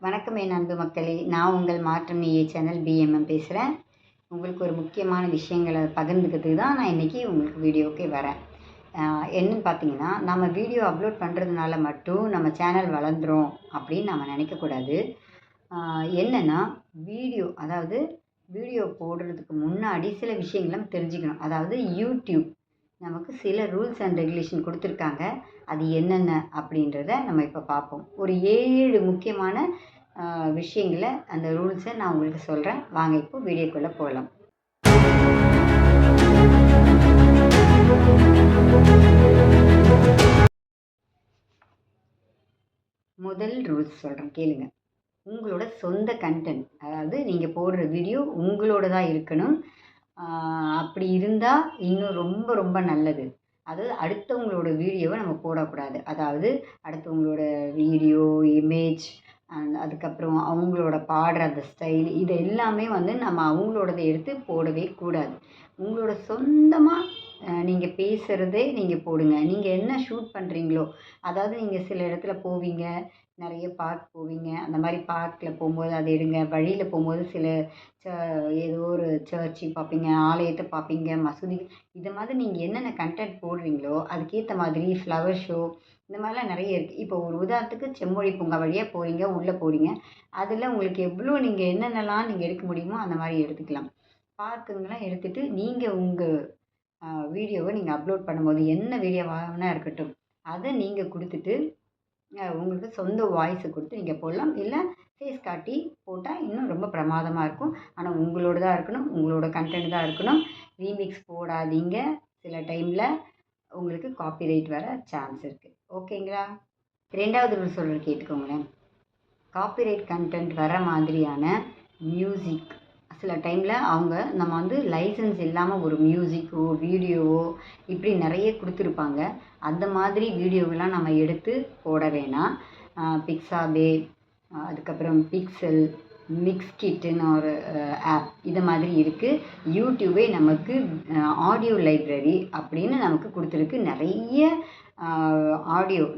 வணக்கம் என் அன்பு மக்களே. நான் உங்கள் மாற்றம் நீயே சேனல் பிஎம்எம் பேசுகிறேன். உங்களுக்கு ஒரு முக்கியமான விஷயங்களை பகிர்ந்துக்கிறதுக்கு தான் நான் இன்றைக்கி உங்களுக்கு வீடியோக்கே வரேன். என்னன்னு பார்த்தீங்கன்னா, நம்ம வீடியோ அப்லோட் பண்ணுறதுனால மட்டும் நம்ம சேனல் வளர்ந்துரும் அப்படின்னு நம்ம நினைக்கக்கூடாது. என்னென்னா வீடியோ போடுறதுக்கு முன்னாடி சில விஷயங்களை நம்ம தெரிஞ்சுக்கணும். அதாவது யூடியூப் நமக்கு சில ரூல்ஸ் அண்ட் ரெகுலேஷன் கொடுத்துருக்காங்க. அது என்னென்ன அப்படின்றத நம்ம இப்போ பார்ப்போம். ஒரு 7 முக்கியமான விஷயங்களை, அந்த ரூல்ஸை நான் உங்களுக்கு சொல்கிறேன். வாங்க இப்போ வீடியோக்குள்ளே போகலாம். முதல் ரூல்ஸ் சொல்கிறேன், கேளுங்க. உங்களோட சொந்த கண்டென்ட், அதாவது நீங்கள் போடுற வீடியோ உங்களோடதாக இருக்கணும். அப்படி இருந்தால் இன்னும் ரொம்ப ரொம்ப நல்லது. அதாவது அடுத்தவங்களோட வீடியோவை நம்ம போடக்கூடாது. அதாவது அடுத்தவங்களோட வீடியோ, இமேஜ், அதுக்கப்புறம் அவங்களோட பாடுற அந்த ஸ்டைல், இது எல்லாமே நம்ம அவங்களோடதை எடுத்து போடவே கூடாது. உங்களோட சொந்தமாக நீங்கள் பேசுகிறதே நீங்கள் போடுங்க. நீங்கள் என்ன ஷூட் பண்ணுறீங்களோ, அதாவது நீங்கள் சில இடத்துல போவீங்க, நிறைய பார்க் போவீங்க. அந்த மாதிரி பார்க்கில் போகும்போது அதை எடுங்க. வழியில் போகும்போது சில ஏதோ ஒரு சர்ச்சு பார்ப்பீங்க, ஆலயத்தை பார்ப்பீங்க, மசூதி, இது மாதிரி நீங்கள் என்னென்ன கண்டென்ட் போடுறீங்களோ அதுக்கேற்ற மாதிரி ஃப்ளவர் ஷோ, இந்த மாதிரிலாம் நிறைய இருக்குது. இப்போ ஒரு உதாரணத்துக்கு செம்மொழி பூங்கா வழியாக போகிறீங்க, உள்ளே போகிறீங்க. அதில் உங்களுக்கு எவ்வளோ நீங்கள் என்னென்னலாம் நீங்கள் எடுக்க முடியுமோ அந்த மாதிரி எடுத்துக்கலாம். பார்க்குங்கெல்லாம் எடுத்துகிட்டு நீங்கள் உங்கள் வீடியோவை நீங்கள் அப்லோட் பண்ணும்போது என்ன வீடியோவாக இருக்கட்டும், அதை நீங்கள் கொடுத்துட்டு உங்களுக்கு சொந்த வாய்ஸை கொடுத்து நீங்கள் போடலாம். இல்லை ஃபேஸ் காட்டி போட்டால் இன்னும் ரொம்ப பிரமாதமாக இருக்கும். ஆனால் உங்களோடதாக இருக்கணும், உங்களோட கண்டென்ட் தான் இருக்கணும். ரீமிக்ஸ் போடாதீங்க. சில டைமில் உங்களுக்கு காப்பிரைட் வர சான்ஸ் இருக்குது. ஓகேங்களா? 2வது ரூல் சொல்கிற கேட்டுக்கோங்களேன். காப்பிரைட் கண்டென்ட் வர மாதிரியான மியூசிக், சில டைமில் நம்ம லைசன்ஸ் இல்லாமல் ஒரு மியூசிக்கோ வீடியோவோ இப்படி நிறைய கொடுத்துருப்பாங்க. அந்த மாதிரி வீடியோவெல்லாம் நம்ம எடுத்து போட வேணாம். பிக்ஸாபே, அதுக்கப்புறம் பிக்சல், மிக்ஸ்கிட்டுன்னு ஒரு ஆப், இது மாதிரி இருக்குது. யூடியூபே நமக்கு ஆடியோ லைப்ரரி அப்படின்னு நமக்கு கொடுத்துருக்கு.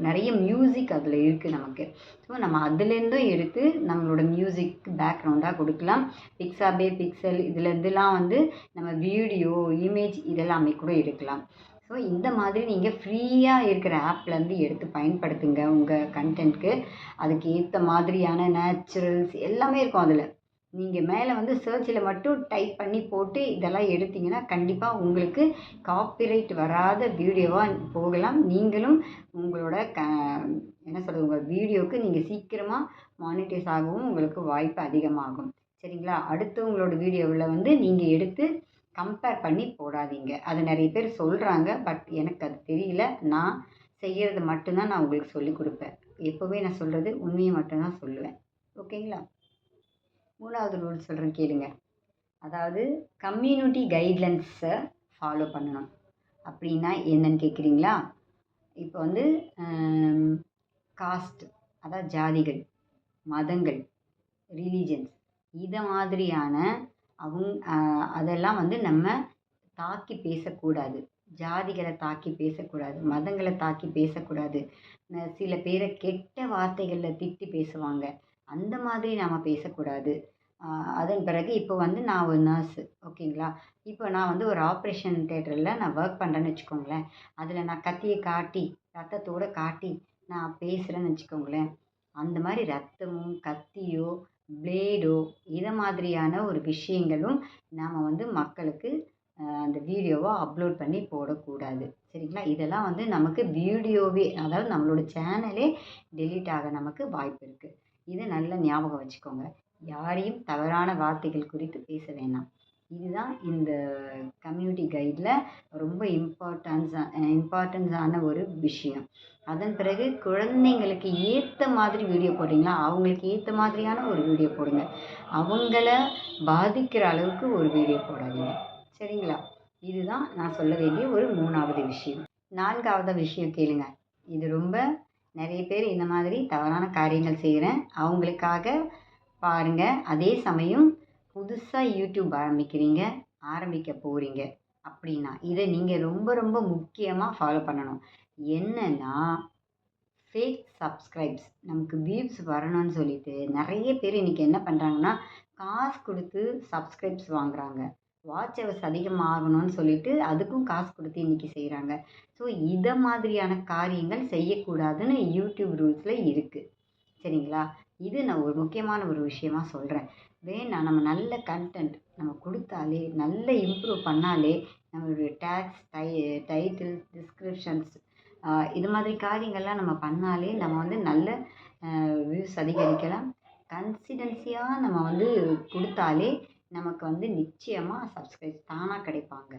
நிறைய மியூசிக் அதில் இருக்குது நமக்கு. ஸோ நம்ம அதுலேருந்தும் எடுத்து நம்மளோட மியூசிக் பேக்ரவுண்டாக கொடுக்கலாம். பிக்ஸாபே, பிக்சல், இதுலேருந்துலாம் நம்ம வீடியோ, இமேஜ் இதெல்லாமே கூட எடுக்கலாம். ஸோ இந்த மாதிரி நீங்கள் ஃப்ரீயாக இருக்கிற ஆப்லேருந்து எடுத்து பயன்படுத்துங்க உங்கள் கண்டென்ட்க்கு. அதுக்கு ஏற்ற மாதிரியான நேச்சுரல்ஸ் எல்லாமே இருக்கும் அதில். நீங்கள் மேலே சர்ச்சில் மட்டும் டைப் பண்ணி போட்டு இதெல்லாம் எடுத்திங்கன்னா கண்டிப்பாக உங்களுக்கு காப்பிரைட் வராத வீடியோவாக போகலாம். நீங்களும் உங்களோட உங்கள் வீடியோவுக்கு நீங்கள் சீக்கிரமாக மானிட்டைஸ் ஆகவும் உங்களுக்கு வாய்ப்பு அதிகமாகும். சரிங்களா? அடுத்தவங்களோட வீடியோவில் நீங்கள் எடுத்து கம்பேர் பண்ணி போடாதீங்க. அது நிறைய பேர் சொல்கிறாங்க, பட் எனக்கு அது தெரியல. நான் செய்கிறது மட்டும்தான் நான் உங்களுக்கு சொல்லிக் கொடுப்பேன். எப்போவுமே நான் சொல்கிறது உண்மையை மட்டும்தான் சொல்லுவேன். ஓகேங்களா? 3வது ரூல் சொல்கிறேன், கேளுங்க. அதாவது கம்யூனிட்டி கைட்லைன்ஸை ஃபாலோ பண்ணணும். அப்படின்னா என்னன்னு கேட்குறீங்களா? இப்போ காஸ்ட், அதாவது ஜாதிகள், மதங்கள், ரிலீஜன்ஸ், இதை மாதிரியான அதெல்லாம் நம்ம தாக்கி பேசக்கூடாது. ஜாதிகளை தாக்கி பேசக்கூடாது, மதங்களை தாக்கி பேசக்கூடாது. சில பேரை கெட்ட வார்த்தைகளில் திட்டி பேசுவாங்க, அந்த மாதிரி நாம் பேசக்கூடாது. அதன் பிறகு இப்போ நான் ஒரு நர்ஸு, ஓகேங்களா? இப்போ நான் ஒரு ஆப்ரேஷன் தேட்டரில் நான் ஒர்க் பண்ணுறேன்னு வச்சுக்கோங்களேன். அதில் நான் கத்தியை காட்டி, ரத்தத்தோடு காட்டி நான் பேசுகிறேன்னு வச்சுக்கோங்களேன். அந்த மாதிரி ரத்தமும் கத்தியோ பிளேடோ இதை மாதிரியான ஒரு விஷயங்களும் நாம் மக்களுக்கு அந்த வீடியோவை அப்லோட் பண்ணி போடக்கூடாது. சரிங்களா? இதெல்லாம் நமக்கு வீடியோவே, அதாவது நம்மளோட சேனலே டெலீட் ஆக நமக்கு வாய்ப்பு இருக்குது. இதை நல்லா ஞாபகம் வச்சுக்கோங்க. யாரையும் தவறான வார்த்தைகள் குறித்து பேச வேணாம். இதுதான் இந்த கம்யூனிட்டி கைடில் ரொம்ப இம்பார்ட்டன்ஸான ஒரு விஷயம். அதன் பிறகு குழந்தைங்களுக்கு ஏற்ற மாதிரி வீடியோ போடுறீங்களா, அவங்களுக்கு ஏற்ற மாதிரியான ஒரு வீடியோ போடுங்க. அவங்கள பாதிக்கிற அளவுக்கு ஒரு வீடியோ போடாதீங்க. சரிங்களா? இதுதான் நான் சொல்ல வேண்டிய ஒரு 3வது விஷயம். 4வது விஷயம் கேளுங்க. இது ரொம்ப நிறைய பேர் இந்த மாதிரி தவறான காரியங்கள் செய்கிறேன், அவங்களுக்காக பாருங்கள். அதே சமயம் புதுசாக யூடியூப் ஆரம்பிக்க போகிறீங்க அப்படின்னா இதை நீங்கள் ரொம்ப ரொம்ப முக்கியமாக ஃபாலோ பண்ணணும். என்னென்னா, ஃபேக் சப்ஸ்கிரைப்ஸ். நமக்கு வியூஸ் வரணும்னு சொல்லிட்டு நிறைய பேர் இன்றைக்கி என்ன பண்ணுறாங்கன்னா, காசு கொடுத்து சப்ஸ்கிரைப்ஸ் வாங்குறாங்க. வாட்ச் ஹவர்ஸ் அதிகமாகணும்னு சொல்லிட்டு அதுக்கும் காசு கொடுத்து இன்றைக்கி செய்கிறாங்க. ஸோ இதை மாதிரியான காரியங்கள் செய்யக்கூடாதுன்னு யூடியூப் ரூல்ஸில் இருக்குது. சரிங்களா? இது நான் ஒரு முக்கியமான ஒரு விஷயமா சொல்கிறேன். நம்ம நல்ல கன்டென்ட் நம்ம கொடுத்தாலே, நல்ல இம்ப்ரூவ் பண்ணாலே, நம்மளுடைய டேக்ஸ், டைட்டில், டிஸ்கிரிப்ஷன்ஸ் இது மாதிரி காரியங்கள்லாம் நம்ம பண்ணாலே நம்ம வந்து நல்ல வியூஸ் அதிகரிக்கலாம். கன்சிஸ்டன்சியாக நம்ம வந்து கொடுத்தாலே நமக்கு வந்து நிச்சயமாக சப்ஸ்கிரைப்ஸ் தானாக கிடைப்பாங்க.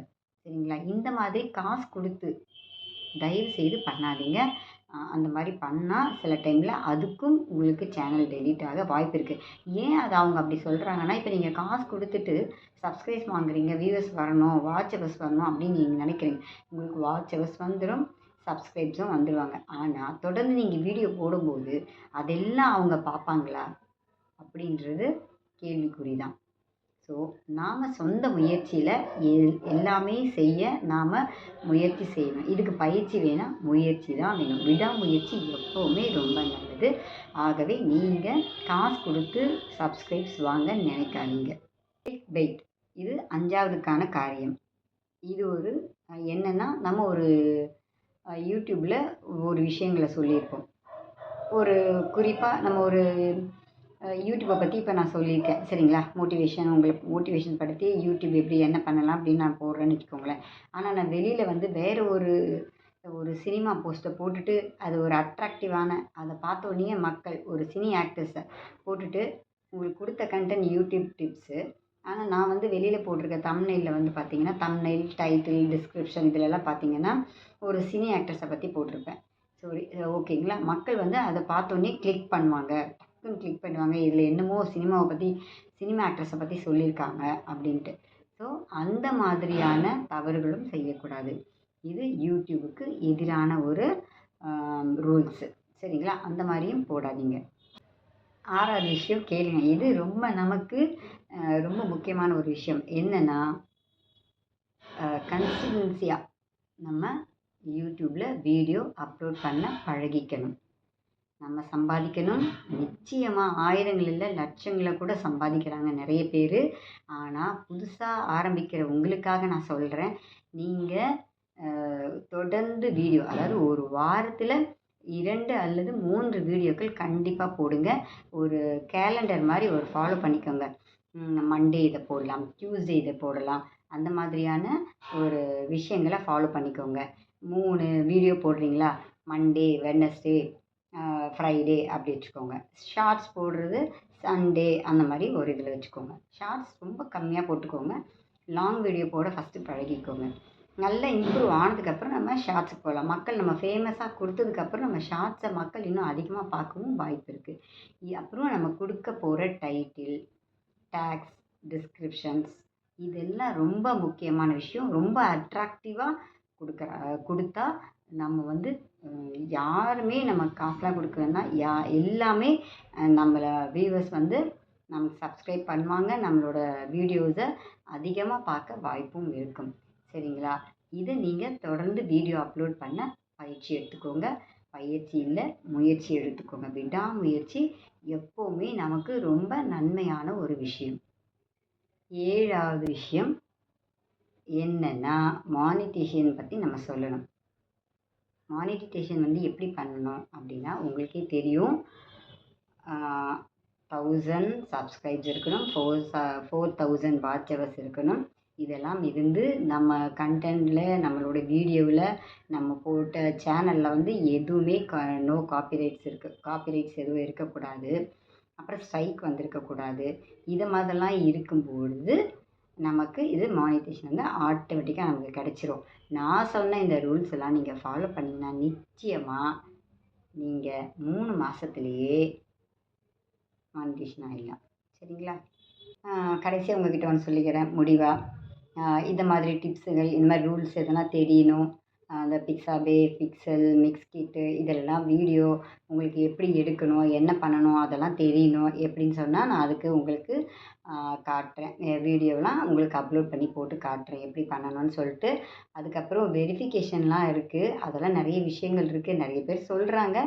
சரிங்களா? இந்த மாதிரி காசு கொடுத்து தயவு செய்து பண்ணாதீங்க. அந்த மாதிரி பண்ணால் சில டைமில் அதுக்கும் உங்களுக்கு சேனல் டெலீட் ஆக வாய்ப்பு இருக்குது. ஏன் அதை அவங்க அப்படி சொல்கிறாங்கன்னா, இப்போ நீங்கள் காசு கொடுத்துட்டு சப்ஸ்கிரைப்ஸ் வாங்குறீங்க, வியூவர்ஸ் வரணும், வாட்ச் ஹவர்ஸ் வரணும் அப்படின்னு நீங்கள் நினைக்கிறீங்க. உங்களுக்கு வாட்ச் ஹவர்ஸ் வந்துடும், சப்ஸ்கிரைப்ஸும் வந்துடுவாங்க. ஆனால் தொடர்ந்து நீங்கள் வீடியோ போடும்போது அதெல்லாம் அவங்க பார்ப்பாங்களா அப்படின்றது கேள்விக்குறி தான். ஸோ நாம் சொந்த முயற்சியில் எல்லாமே செய்ய நாம் முயற்சி செய்யணும். இதுக்கு பயிற்சி வேணாம், முயற்சி தான் வேணும். விடாமுயற்சி எப்போவுமே ரொம்ப நல்லது. ஆகவே நீங்கள் காசு கொடுத்து சப்ஸ்கிரைப்ஸ் வாங்க நினைக்காதீங்க. கிளிக் பைட் இது 5வதுக்கான காரியம். இது ஒரு என்னென்னா, நம்ம ஒரு யூடியூப்பில் ஒரு விஷயங்களை சொல்லியிருப்போம். ஒரு குறிப்பாக நம்ம ஒரு யூடியூப்பை பற்றி இப்போ நான் சொல்லியிருக்கேன். சரிங்களா? உங்களுக்கு மோட்டிவேஷன் படுத்தி யூடியூப் எப்படி என்ன பண்ணலாம் அப்படின்னு நான் போடுறேன்னு வச்சுக்கோங்களேன். ஆனால் நான் வெளியில் வந்து வேறு ஒரு சினிமா போஸ்ட்டை போட்டுட்டு அது ஒரு அட்ராக்டிவான அதை பார்த்தோன்னே மக்கள் ஒரு சினி ஆக்டர்ஸை போட்டுட்டு உங்களுக்கு கொடுத்த கண்டென்ட் யூடியூப் டிப்ஸு. ஆனால் நான் வந்து வெளியில் போட்டிருக்க தம்ப்நெயிலில் வந்து பார்த்தீங்கன்னா, தம்ப்நெயில், டைட்டில், டிஸ்கிரிப்ஷன் இதிலெல்லாம் பார்த்தீங்கன்னா ஒரு சினி ஆக்டர்ஸை பற்றி போட்டிருப்பேன். ஓகேங்களா? மக்கள் வந்து அதை பார்த்தோன்னே கிளிக் பண்ணுவாங்க. டக்குன்னு கிளிக் பண்ணுவாங்க. இதில் என்னமோ சினிமாவை பற்றி, சினிமா ஆக்ட்ரஸை பற்றி சொல்லியிருக்காங்க அப்படின்ட்டு. ஸோ அந்த மாதிரியான தவறுகளும் செய்யக்கூடாது. இது யூடியூபுக்கு எதிரான ஒரு ரூல்ஸு. சரிங்களா? அந்த மாதிரியும் போடாதீங்க. 6வது விஷயம் கேளுங்க. இது ரொம்ப நமக்கு ரொம்ப முக்கியமான ஒரு விஷயம். என்னென்னா, கன்சிஸ்டன்சியாக நம்ம யூடியூப்பில் வீடியோ அப்லோட் பண்ண பழகிக்கணும். நம்ம சம்பாதிக்கணும். நிச்சயமாக ஆயிரங்கள் இல்லை, லட்சங்களை கூட சம்பாதிக்கிறாங்க நிறைய பேர். ஆனால் புதுசாக ஆரம்பிக்கிற உங்களுக்காக நான் சொல்கிறேன், நீங்கள் தொடர்ந்து வீடியோ, அதாவது ஒரு வாரத்தில் 2 அல்லது 3 வீடியோக்கள் கண்டிப்பாக போடுங்க. ஒரு கேலண்டர் மாதிரி ஒரு ஃபாலோ பண்ணிக்கோங்க. மண்டே இதை போடலாம், டியூஸ்டே இதை போடலாம். அந்த மாதிரியான ஒரு விஷயங்களை ஃபாலோ பண்ணிக்கோங்க. 3 வீடியோ போடுறீங்களா, மண்டே, வெட்னஸ்டே, ஃப்ரைடே அப்படி வச்சுக்கோங்க. ஷார்ட்ஸ் போடுறது சண்டே அந்த மாதிரி ஒரு இதில் வச்சுக்கோங்க. ஷார்ட்ஸ் ரொம்ப கம்மியாக போட்டுக்கோங்க. லாங் வீடியோ போட ஃபஸ்ட்டு பழகிக்கோங்க. நல்லா இம்ப்ரூவ் ஆனதுக்கப்புறம் நம்ம ஷார்ட்ஸுக்கு போகலாம். மக்கள் நம்ம ஃபேமஸாக கொடுத்ததுக்கப்புறம் நம்ம ஷார்ட்ஸை மக்கள் இன்னும் அதிகமாக பார்க்கவும் வாய்ப்பு இருக்குது. அப்புறம் நம்ம கொடுக்க போகிற டைட்டில், டேக்ஸ், டிஸ்கிரிப்ஷன்ஸ் இதெல்லாம் ரொம்ப முக்கியமான விஷயம். ரொம்ப அட்ராக்டிவாக கொடுத்தா நம்ம வந்து யாருமே நம்ம காசுலாம் கொடுக்க வேணாம். எல்லாமே நம்மளை வியூவர்ஸ் வந்து நமக்கு சப்ஸ்கிரைப் பண்ணுவாங்க. நம்மளோட வீடியோஸை அதிகமாக பார்க்க வாய்ப்பும் இருக்கும். சரிங்களா? இதை நீங்கள் தொடர்ந்து வீடியோ அப்லோட் பண்ண பயிற்சி எடுத்துக்கோங்க. பயிற்சி இல்லை, முயற்சி எடுத்துக்கோங்க. விடாமுயற்சி எப்போவுமே நமக்கு ரொம்ப நன்மையான ஒரு விஷயம். 7வது விஷயம் என்னென்னா, மானிட்டேஷன் பற்றி நம்ம சொல்லணும். மானிட்டேஷன் வந்து எப்படி பண்ணணும் அப்படின்னா, உங்களுக்கே தெரியும். 1000 சப்ஸ்கிரைப்ஸ் இருக்கணும், 4000 வாட்ச் ஹவர்ஸ் இருக்கணும். இதெல்லாம் இருந்து நம்ம கண்டென்ட்டில், நம்மளோட வீடியோவில், நம்ம போட்ட சேனலில் வந்து எதுவுமே நோ காப்பிரைட்ஸ் காப்பிரைட்ஸ் எதுவும் இருக்கக்கூடாது. அப்புறம் ஸ்ட்ரைக் வந்திருக்கக்கூடாது. இது மாதிரிலாம் இருக்கும்பொழுது நமக்கு இது மானிட்டேஷன் வந்து ஆட்டோமேட்டிக்காக நமக்கு கிடச்சிரும். நான் சொன்ன இந்த ரூல்ஸ் எல்லாம் நீங்கள் ஃபாலோ பண்ணிங்கன்னா நிச்சயமாக நீங்கள் 3 மாதத்துலேயே மானிட்டேஷன் ஆகிடலாம். சரிங்களா? கடைசியாக உங்கள்கிட்ட ஒன்று சொல்லிக்கிறேன் முடிவாக. இந்த மாதிரி டிப்ஸுகள், இந்த மாதிரி ரூல்ஸ் எதனா தெரியணும், அந்த பிக்ஸாபே, பிக்சல், மிக்ஸ் கிட்டு இதெல்லாம் வீடியோ உங்களுக்கு எப்படி எடுக்கணும், என்ன பண்ணணும் அதெல்லாம் தெரியணும் எப்படின்னு சொன்னால் நான் அதுக்கு உங்களுக்கு காட்டுறேன். வீடியோலாம் உங்களுக்கு அப்லோட் பண்ணி போட்டு காட்டுறேன் எப்படி பண்ணணும்னு சொல்லிட்டு. அதுக்கப்புறம் வெரிஃபிகேஷன்லாம் இருக்குது. அதெல்லாம் நிறைய விஷயங்கள் இருக்குது. நிறைய பேர் சொல்கிறாங்க.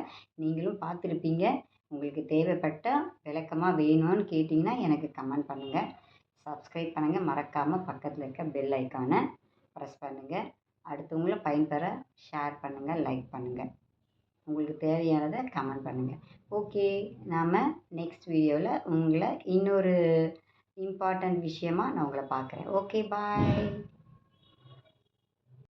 நீங்களும் பார்த்துருப்பீங்க. உங்களுக்கு தேவைப்பட்டால் விளக்கமாக வேணும்னு கேட்டிங்கன்னா எனக்கு கமெண்ட் பண்ணுங்கள். சப்ஸ்கிரைப் பண்ணுங்கள். மறக்காமல் பக்கத்தில் இருக்க பெல் ஐக்கானை ப்ரெஸ் பண்ணுங்கள். அடுத்தவங்களும் பயன்பெற ஷேர் பண்ணுங்கள், லைக் பண்ணுங்கள். உங்களுக்கு தேவையானதை கமெண்ட் பண்ணுங்கள். ஓகே, நாம் நெக்ஸ்ட் வீடியோவில் உங்களை இன்னொரு இம்பார்ட்டண்ட் விஷயமாக நான் உங்களை பார்க்குறேன். ஓகே, பாய்.